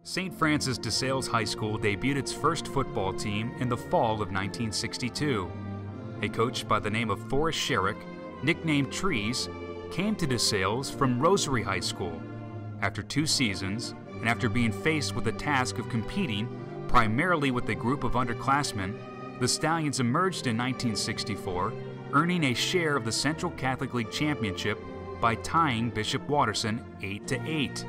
St. Francis de Sales High School debuted its first football team in the fall of 1962. A coach by the name of Forrest Sherrick, nicknamed Trees, came to de Sales from Rosary High School. After 2 seasons, and after being faced with the task of competing primarily with a group of underclassmen, the Stallions emerged in 1964, earning a share of the Central Catholic League Championship by tying Bishop Watterson 8-8.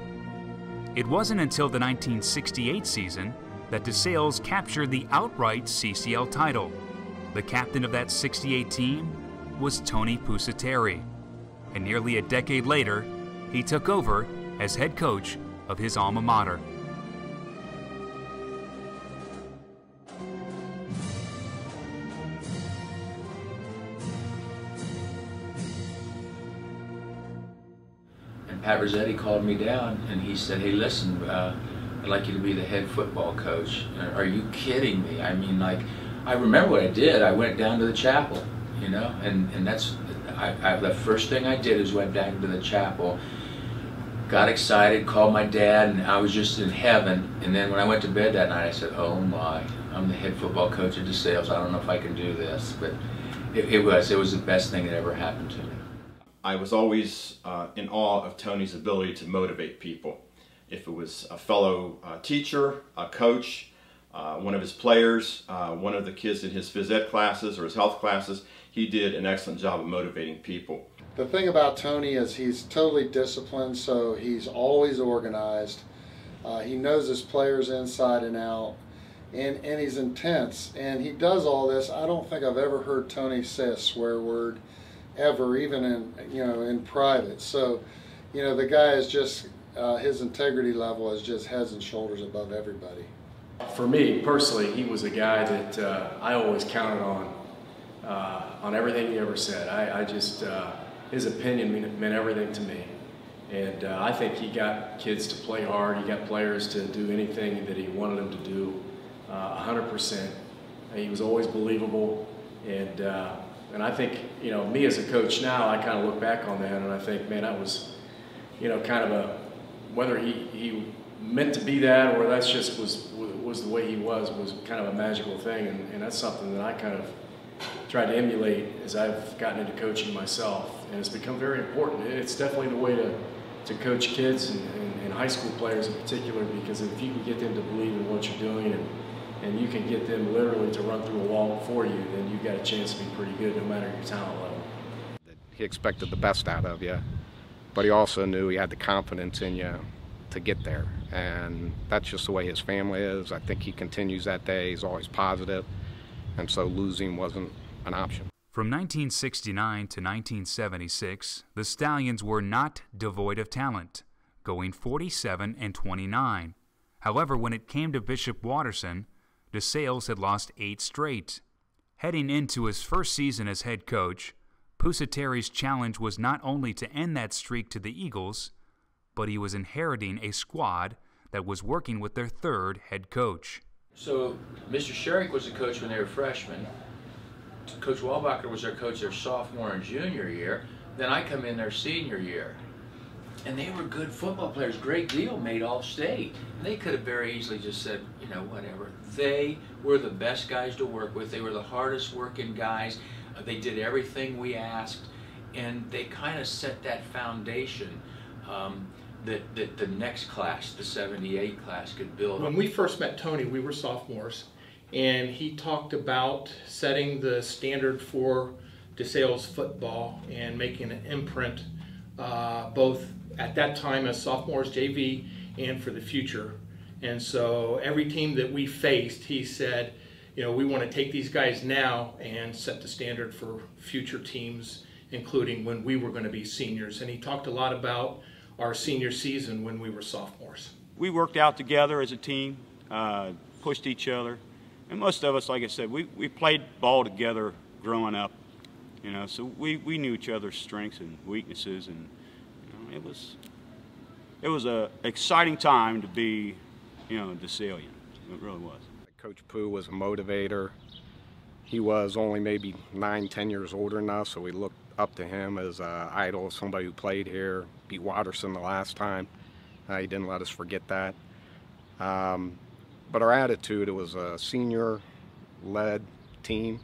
It wasn't until the 1968 season that de Sales captured the outright CCL title. The captain of that '68 team was Tony Pusateri, and nearly a decade later, he took over as head coach of his alma mater. Pat Rossetti called me down and he said, "Hey, listen, I'd like you to be the head football coach." Are you kidding me? I mean, like, I remember what I did. I went down to the chapel, you know, and that's the first thing I did is went down to the chapel, got excited, called my dad, and I was just in heaven. And then when I went to bed that night, I said, "Oh my, I'm the head football coach at de Sales. I don't know if I can do this," but it was the best thing that ever happened to me. I was always in awe of Tony's ability to motivate people. If it was a fellow teacher, a coach, one of his players, one of the kids in his phys ed classes or his health classes, he did an excellent job of motivating people. The thing about Tony is he's totally disciplined, so he's always organized. He knows his players inside and out, and he's intense. And he does all this. I don't think I've ever heard Tony say a swear word ever, even in private. So, the guy is just his integrity level is just heads and shoulders above everybody. For me personally, he was a guy that I always counted on everything he ever said. I just his opinion meant everything to me, and I think he got kids to play hard. He got players to do anything that he wanted them to do, 100%. He was always believable, and I think, me as a coach now, I kind of look back on that and I think, man, that was, kind of whether he meant to be that or that's just was the way he was kind of a magical thing. And that's something that I kind of tried to emulate as I've gotten into coaching myself. And it's become very important. It's definitely the way to coach kids and high school players in particular, because if you can get them to believe in what you're doing and you can get them literally to run through a wall for you, then you've got a chance to be pretty good no matter your talent level. He expected the best out of you, but he also knew he had the confidence in you to get there. And that's just the way his family is. I think he continues that day. He's always positive, and so losing wasn't an option. From 1969 to 1976, the Stallions were not devoid of talent, going 47-29. However, when it came to Bishop Watterson, de Sales had lost 8 straight. Heading into his first season as head coach, Pusateri's challenge was not only to end that streak to the Eagles, but he was inheriting a squad that was working with their 3rd head coach. So Mr. Sherrick was the coach when they were freshmen. Coach Walbacher was their coach their sophomore and junior year. Then I come in their senior year. And they were good football players. Great deal made All-State. And they could have very easily just said, whatever. They were the best guys to work with. They were the hardest working guys. They did everything we asked. And they kind of set that foundation that the next class, the 78 class, could build. When we first met Tony, we were sophomores. And he talked about setting the standard for de Sales football and making an imprint both at that time as sophomores, JV, and for the future. And so every team that we faced, he said, we want to take these guys now and set the standard for future teams, including when we were going to be seniors. And he talked a lot about our senior season when we were sophomores. We worked out together as a team, pushed each other. And most of us, like I said, we played ball together growing up, so we knew each other's strengths and weaknesses, and it was a exciting time to be, de Salian. It really was. Coach Pooh was a motivator. He was only maybe 9-10 years older than us, so we looked up to him as an idol, somebody who played here, beat Watterson the last time. He didn't let us forget that. But our attitude, it was a senior-led team.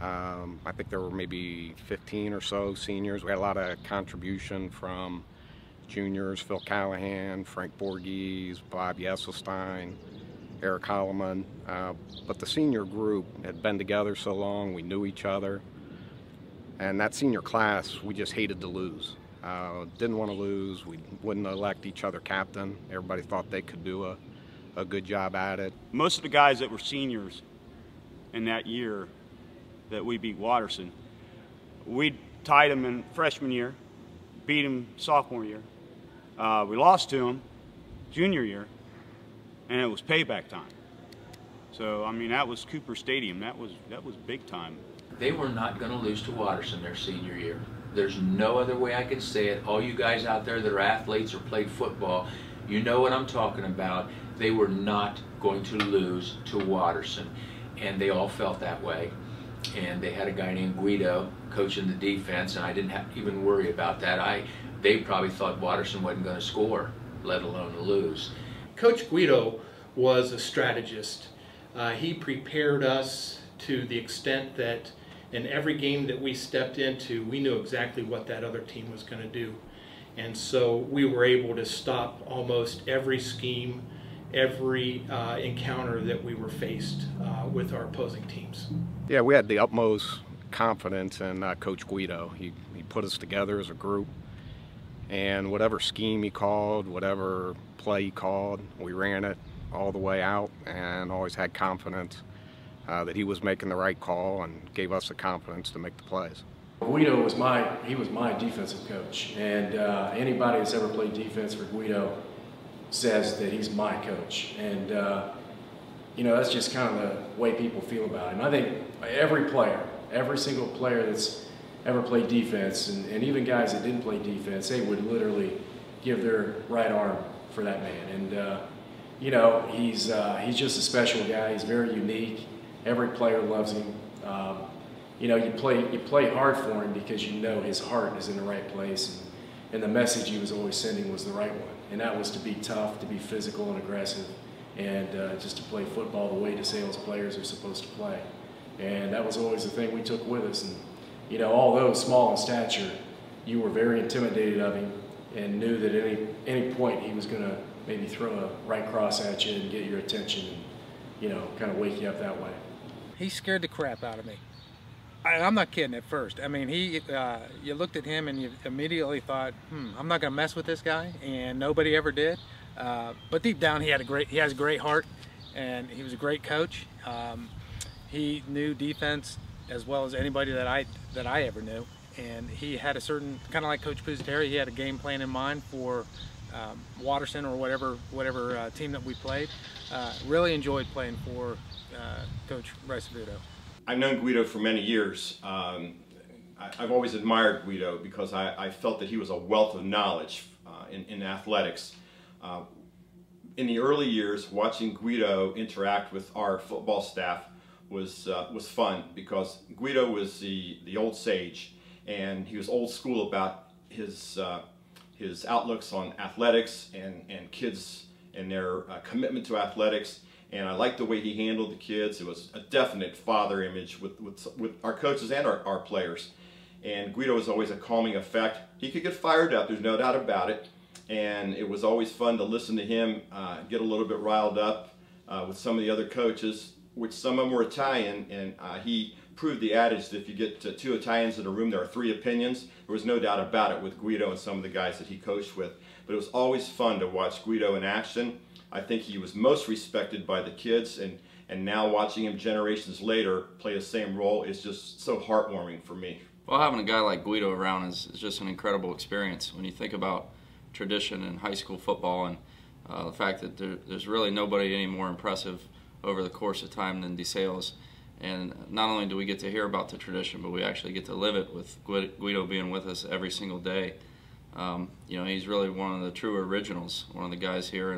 I think there were maybe 15 or so seniors. We had a lot of contribution from juniors, Phil Callahan, Frank Borges, Bob Yesselstein, Eric Holloman. But the senior group had been together so long, we knew each other. And that senior class, we just hated to lose. Didn't want to lose. We wouldn't elect each other captain. Everybody thought they could do a good job at it. Most of the guys that were seniors in that year that we beat Watterson, we tied them in freshman year, beat them sophomore year. We lost to them junior year, and it was payback time. So, I mean, that was Cooper Stadium. That was big time. They were not going to lose to Watterson their senior year. There's no other way I could say it. All you guys out there that are athletes or played football, you know what I'm talking about. They were not going to lose to Watterson, and they all felt that way. And they had a guy named Guido coaching the defense, and I didn't even worry about that. They probably thought Watterson wasn't going to score, let alone lose. Coach Guido was a strategist. He prepared us to the extent that in every game that we stepped into, we knew exactly what that other team was going to do. And so we were able to stop almost every scheme, every encounter that we were faced with our opposing teams. Yeah, we had the utmost confidence in Coach Guido. He put us together as a group, and whatever scheme he called, whatever play he called, we ran it all the way out and always had confidence that he was making the right call and gave us the confidence to make the plays. Guido was my defensive coach, and anybody that's ever played defense for Guido says that he's my coach. And you know, that's just kind of the way people feel about him. I think every single player that's ever played defense, and even guys that didn't play defense, they would literally give their right arm for that man. And you know, he's just a special guy. He's very unique. Every player loves him. You know, you play hard for him because you know his heart is in the right place, and the message he was always sending was the right one, and that was to be tough, to be physical and aggressive, and just to play football the way DeSales players are supposed to play. And that was always the thing we took with us. And you know, although small in stature, you were very intimidated of him and knew that at any point he was going to maybe throw a right cross at you and get your attention and, you know, kind of wake you up that way. He scared the crap out of me. I'm not kidding at first. I mean, you looked at him and you immediately thought, I'm not going to mess with this guy, and nobody ever did. But deep down, he has a great heart, and he was a great coach. He knew defense as well as anybody that I ever knew, and he had a certain, kind of like Coach Pusateri, he had a game plan in mind for Watterson or whatever team that we played. Really enjoyed playing for Coach Ricevuto. I've known Guido for many years. I've always admired Guido because I felt that he was a wealth of knowledge in athletics. In the early years, watching Guido interact with our football staff was fun because Guido was the old sage, and he was old school about his outlooks on athletics and kids and their commitment to athletics. And I liked the way he handled the kids. It was a definite father image with our coaches and our players. And Guido was always a calming effect. He could get fired up, there's no doubt about it. And it was always fun to listen to him get a little bit riled up with some of the other coaches, which some of them were Italian, and he proved the adage that if you get two Italians in a room, there are three opinions. There was no doubt about it with Guido and some of the guys that he coached with. But it was always fun to watch Guido in action. I think he was most respected by the kids, and now watching him generations later play the same role is just so heartwarming for me. Well, having a guy like Guido around is just an incredible experience. When you think about tradition in high school football and the fact that there's really nobody any more impressive over the course of time than DeSales. And not only do we get to hear about the tradition, but we actually get to live it with Guido being with us every single day. You know, he's really one of the true originals, one of the guys here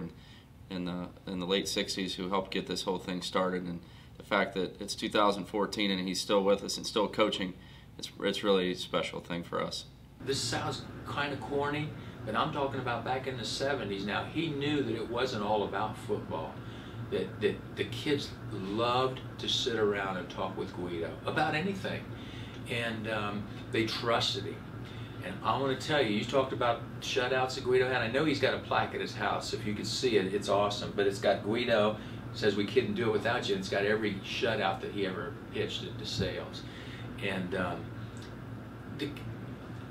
in the late 60s who helped get this whole thing started. And the fact that it's 2014 and he's still with us and still coaching, it's really a special thing for us. This sounds kind of corny, But I'm talking about back in the 70s. Now, he knew that it wasn't all about football, that the kids loved to sit around and talk with Guido about anything. And they trusted him. And I want to tell you, you talked about shutouts that Guido had. I know he's got a plaque at his house. If you could see it, it's awesome. But it's got Guido, says we couldn't do it without you. And it's got every shutout that he ever pitched at DeSales. And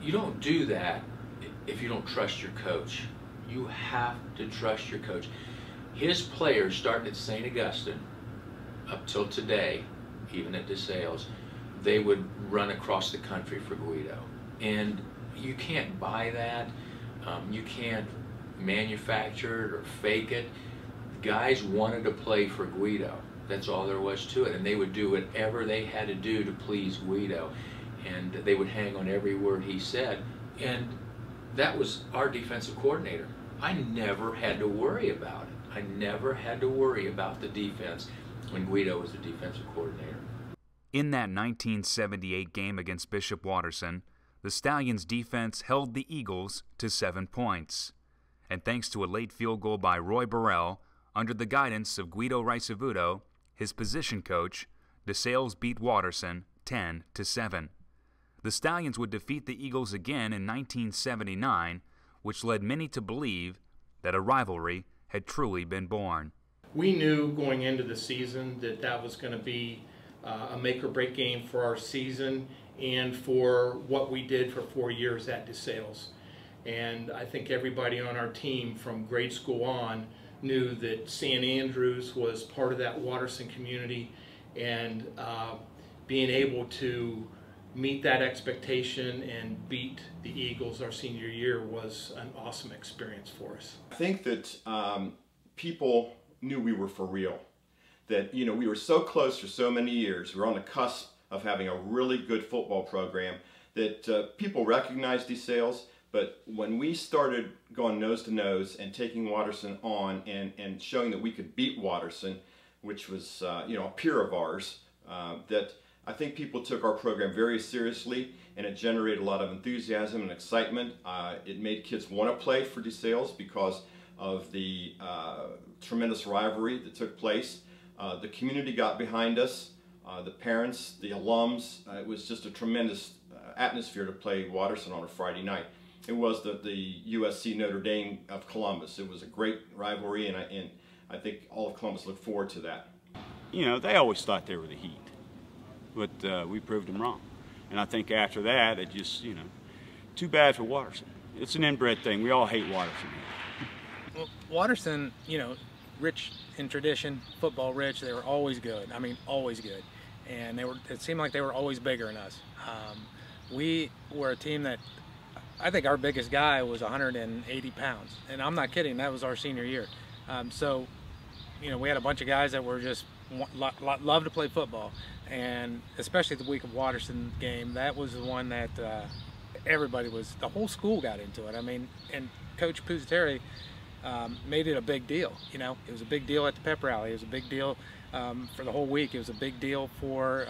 you don't do that if you don't trust your coach. You have to trust your coach. His players, starting at St. Augustine up till today, even at DeSales, they would run across the country for Guido. And you can't buy that. You can't manufacture it or fake it. Guys wanted to play for Guido. That's all there was to it. And they would do whatever they had to do to please Guido. And they would hang on every word he said. And that was our defensive coordinator. I never had to worry about it. I never had to worry about the defense when Guido was the defensive coordinator. In that 1978 game against Bishop Watterson, the Stallions' defense held the Eagles to 7 points. And thanks to a late field goal by Roy Burrell, under the guidance of Guido Ricevuto, his position coach, DeSales beat Watterson 10-7. The Stallions would defeat the Eagles again in 1979, which led many to believe that a rivalry had truly been born. We knew going into the season that that was going to be a make-or-break game for our season and for what we did for 4 years at DeSales. And I think everybody on our team from grade school on knew that St. Andrews was part of that Watterson community, and being able to meet that expectation and beat the Eagles our senior year was an awesome experience for us. I think that people knew we were for real. That, you know, we were so close for so many years. We were on the cusp of having a really good football program that people recognized DeSales. But when we started going nose to nose and taking Watterson on and showing that we could beat Watterson, which was you know, a peer of ours, that I think people took our program very seriously, and it generated a lot of enthusiasm and excitement. It made kids want to play for DeSales because of the tremendous rivalry that took place. The community got behind us, the parents, the alums. It was just a tremendous atmosphere to play Watterson on a Friday night. It was the USC Notre Dame of Columbus. It was a great rivalry, and I think all of Columbus looked forward to that. You know, they always thought they were the Heat, but we proved them wrong. And I think after that, it just, you know, too bad for Watterson. It's an inbred thing. We all hate Watterson. Well, Watterson, you know, rich in tradition, football rich. They were always good. I mean, always good. And it seemed like they were always bigger than us. We were a team that, I think our biggest guy was 180 pounds. And I'm not kidding, that was our senior year. So, you know, we had a bunch of guys that were just love to play football. And especially the week of Watterson game, that was the one that everybody was, the whole school got into it. I mean, and Coach Pusateri made it a big deal. You know, it was a big deal at the pep rally. It was a big deal for the whole week. It was a big deal for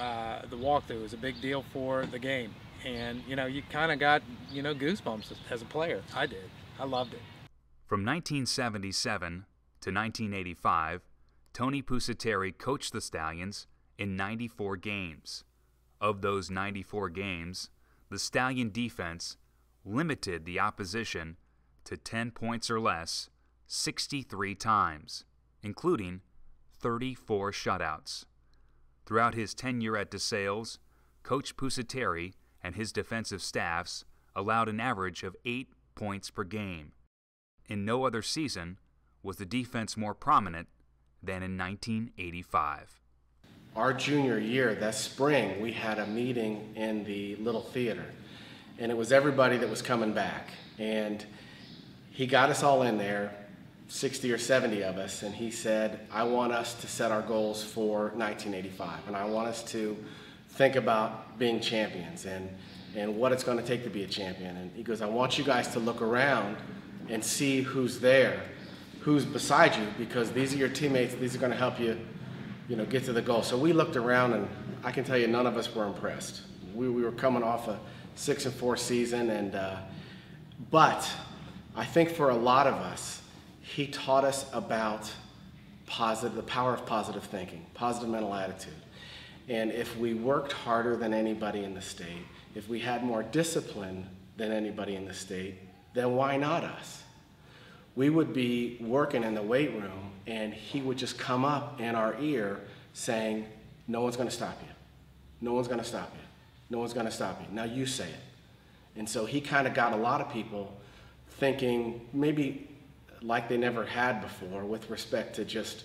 the walkthrough. It was a big deal for the game. And, you know, you kind of got, you know, goosebumps as a player. I did. I loved it. From 1977 to 1985, Tony Pusateri coached the Stallions in 94 games. Of those 94 games, the Stallion defense limited the opposition to 10 points or less 63 times, including 34 shutouts. Throughout his tenure at DeSales, Coach Pusateri and his defensive staffs allowed an average of 8 points per game. In no other season was the defense more prominent than in 1985. Our junior year, that spring, we had a meeting in the Little Theater, and it was everybody that was coming back. And he got us all in there, 60 or 70 of us, and he said, I want us to set our goals for 1985, and I want us to think about being champions and what it's going to take to be a champion. And he goes, I want you guys to look around and see who's there, who's beside you, because these are your teammates. These are going to help you, you know, get to the goal. So we looked around, and I can tell you none of us were impressed. We were coming off a 6-4 season, and but I think for a lot of us, he taught us about the power of positive thinking, positive mental attitude. And if we worked harder than anybody in the state, if we had more discipline than anybody in the state, then why not us? We would be working in the weight room and he would just come up in our ear saying, no one's gonna stop you. No one's gonna stop you. No one's gonna stop you. Now you say it. And so he kind of got a lot of people thinking maybe like they never had before with respect to just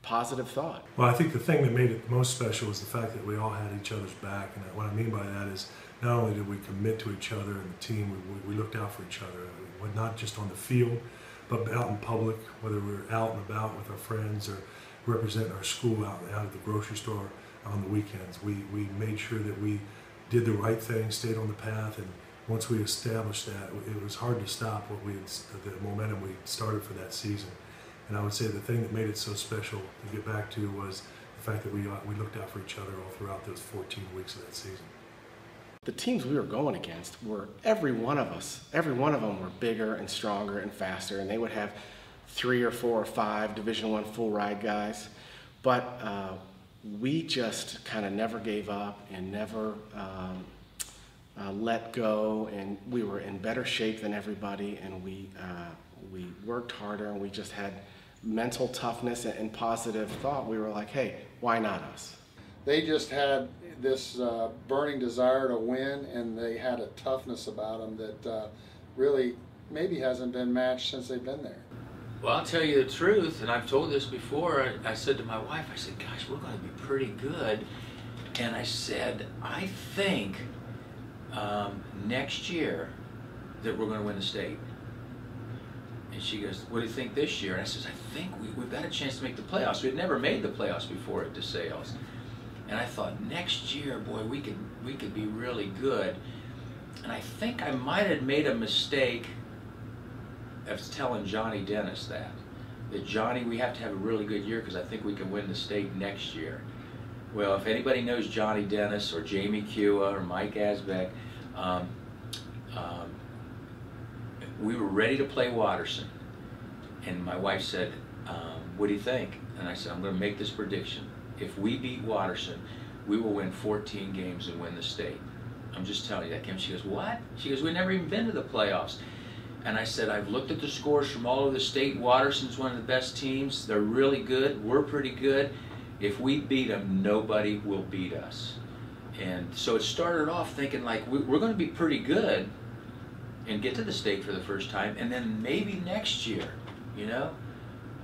positive thought. Well, I think the thing that made it most special was the fact that we all had each other's back. And what I mean by that is not only did we commit to each other and the team, we looked out for each other. Not just on the field, but out in public, whether we were out and about with our friends or representing our school out at the grocery store on the weekends. We made sure that we did the right thing, stayed on the path, and once we established that, it was hard to stop the momentum we started for that season. And I would say the thing that made it so special to get back to was the fact that we looked out for each other all throughout those 14 weeks of that season. The teams we were going against were, every one of them were bigger and stronger and faster, and they would have 3 or 4 or 5 Division I full ride guys. But we just kind of never gave up and never let go, and we were in better shape than everybody, and we worked harder, and we just had mental toughness and positive thought. We were like, hey, why not us? They just had this burning desire to win, and they had a toughness about them that really maybe hasn't been matched since they've been there. Well, I'll tell you the truth, and I've told this before. I said to my wife, I said, gosh, we're going to be pretty good. And I said, I think next year that we're going to win the state. And she goes, what do you think this year? And I says, I think we've got a chance to make the playoffs. We'd never made the playoffs before at DeSales. And I thought, next year, boy, we could be really good. And I think I might have made a mistake of telling Johnny Dennis that Johnny, we have to have a really good year because I think we can win the state next year. Well, if anybody knows Johnny Dennis or Jamie Kua or Mike Asbeck, we were ready to play Watterson. And my wife said, what do you think? And I said, I'm going to make this prediction. If we beat Watterson, we will win 14 games and win the state. I'm just telling you that, Kim. She goes, what? She goes, we've never even been to the playoffs. And I said, I've looked at the scores from all over the state. Watterson's one of the best teams. They're really good. We're pretty good. If we beat them, nobody will beat us. And so it started off thinking like we're going to be pretty good and get to the state for the first time, and then maybe next year, you know?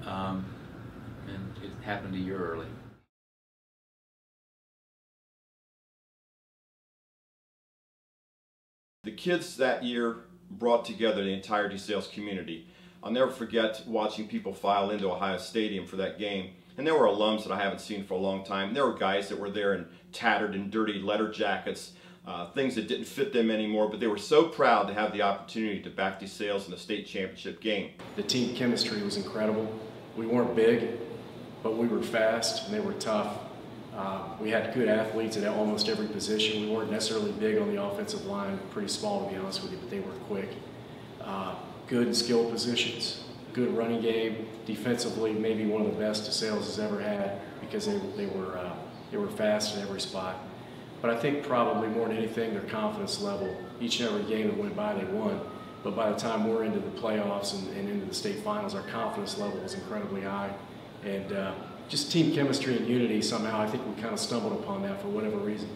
And it happened a year early. The kids that year brought together the entire DeSales community. I'll never forget watching people file into Ohio Stadium for that game. And there were alums that I haven't seen for a long time. There were guys that were there in tattered and dirty leather jackets, things that didn't fit them anymore, but they were so proud to have the opportunity to back DeSales in the state championship game. The team chemistry was incredible. We weren't big, but we were fast and they were tough. We had good athletes at almost every position. We weren't necessarily big on the offensive line, pretty small to be honest with you, but they were quick. Good and skilled positions, good running game. Defensively, maybe one of the best DeSales has ever had because they were fast in every spot. But I think probably more than anything, their confidence level, each and every game that went by, they won. But by the time we're into the playoffs and into the state finals, our confidence level was incredibly high. And just team chemistry and unity, somehow I think we kind of stumbled upon that for whatever reason.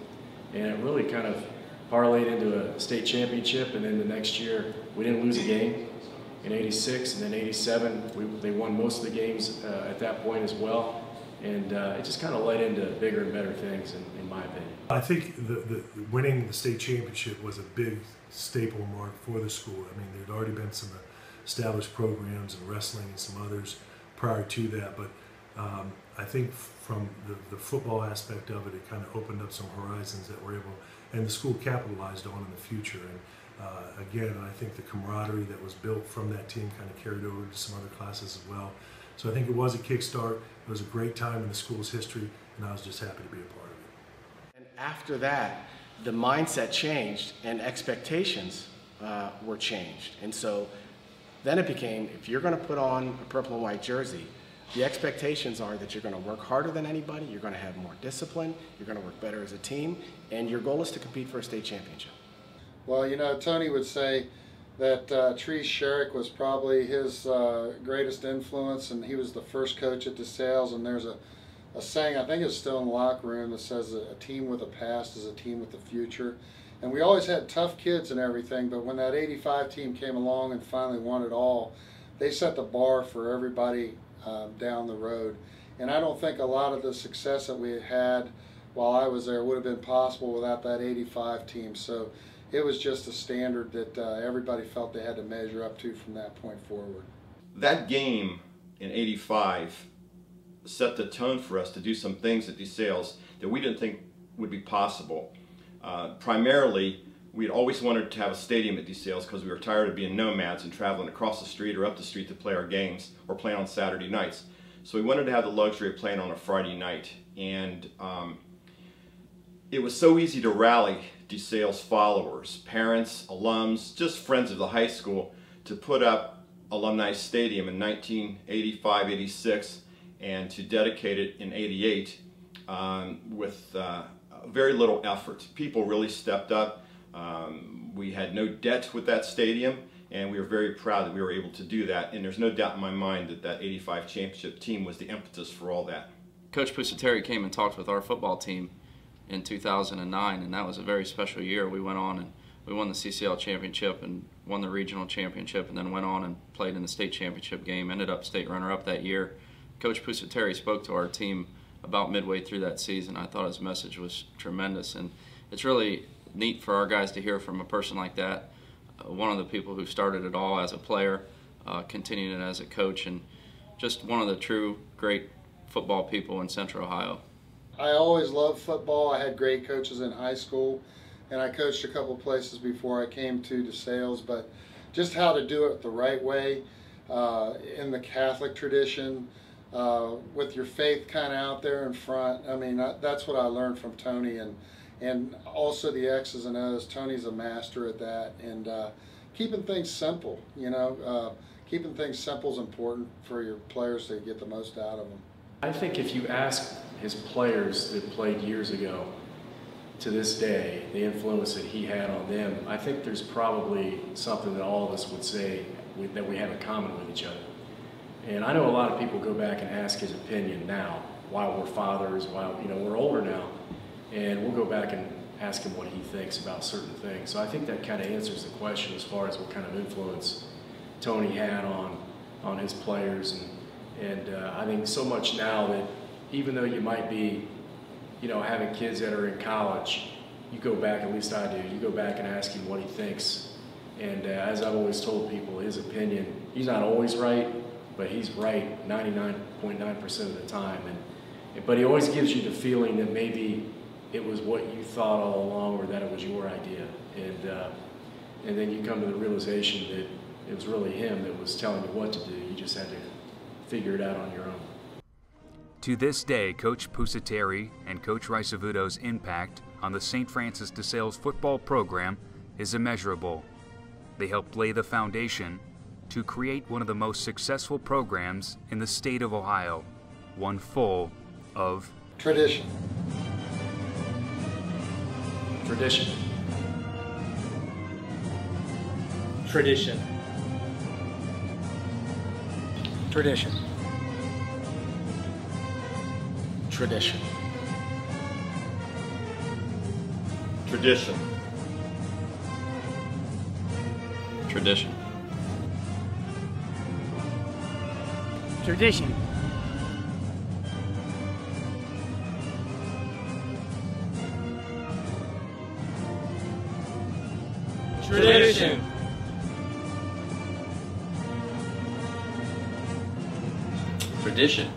And it really kind of parlayed into a state championship, and then the next year we didn't lose a game in '86, and then '87 they won most of the games at that point as well. And it just kind of led into bigger and better things in my opinion. I think the winning the state championship was a big staple mark for the school. I mean, there'd already been some established programs in wrestling and some others prior to that, but I think from the football aspect of it, it kind of opened up some horizons that we're able, and the school capitalized on in the future. And again, I think the camaraderie that was built from that team kind of carried over to some other classes as well. So I think it was a kickstart. It was a great time in the school's history, and I was just happy to be a part of it. And after that, the mindset changed and expectations were changed. And so Then it became, if you're going to put on a purple and white jersey, the expectations are that you're going to work harder than anybody, you're going to have more discipline, you're going to work better as a team, and your goal is to compete for a state championship. Well, you know, Tony would say that Trees Sherrick was probably his greatest influence, and he was the first coach at DeSales, and there's a saying, I think it's still in the locker room, that says a team with a past is a team with a future. And we always had tough kids and everything, but when that 85 team came along and finally won it all, they set the bar for everybody down the road. And I don't think a lot of the success that we had while I was there would have been possible without that 85 team. So it was just a standard that everybody felt they had to measure up to from that point forward. That game in '85 set the tone for us to do some things at DeSales that we didn't think would be possible. Primarily, we'd always wanted to have a stadium at DeSales because we were tired of being nomads and traveling across the street or up the street to play our games or play on Saturday nights. So we wanted to have the luxury of playing on a Friday night. And it was so easy to rally DeSales followers, parents, alums, just friends of the high school to put up Alumni Stadium in 1985-86 and to dedicate it in '88 with very little effort. People really stepped up. We had no debt with that stadium, and we were very proud that we were able to do that. And there's no doubt in my mind that that '85 championship team was the impetus for all that. Coach Pusateri came and talked with our football team in 2009, and that was a very special year. We went on and we won the CCL championship and won the regional championship, and then went on and played in the state championship game, ended up state runner-up that year. Coach Pusateri spoke to our team about midway through that season. I thought his message was tremendous, and it's really neat for our guys to hear from a person like that, one of the people who started it all as a player, continued it as a coach, and just one of the true great football people in Central Ohio. I always loved football. I had great coaches in high school, and I coached a couple places before I came to DeSales, but just how to do it the right way in the Catholic tradition, with your faith kind of out there in front. I mean, that's what I learned from Tony, and also the X's and O's. Tony's a master at that, and keeping things simple, you know. Keeping things simple is important for your players to get the most out of them. I think if you ask his players that played years ago to this day, the influence that he had on them, I think there's probably something that all of us would say that we have in common with each other. And I know a lot of people go back and ask his opinion now, while we're fathers, while we're older now, and we'll go back and ask him what he thinks about certain things. So I think that kind of answers the question as far as what kind of influence Tony had on his players, and I think so much now that even though you might be, having kids that are in college, you go back, at least I do, you go back and ask him what he thinks. And as I've always told people, his opinion, he's not always right, but he's right 99.9% of the time. But he always gives you the feeling that maybe it was what you thought all along, or that it was your idea. And then you come to the realization that it was really him that was telling you what to do. You just had to figure it out on your own. To this day, Coach Pusateri and Coach Ricevuto's impact on the St. Francis DeSales football program is immeasurable. They helped lay the foundation to create one of the most successful programs in the state of Ohio, one full of tradition. Tradition. Tradition. Tradition. Tradition. Tradition. Tradition. Tradition. Tradition. Tradition.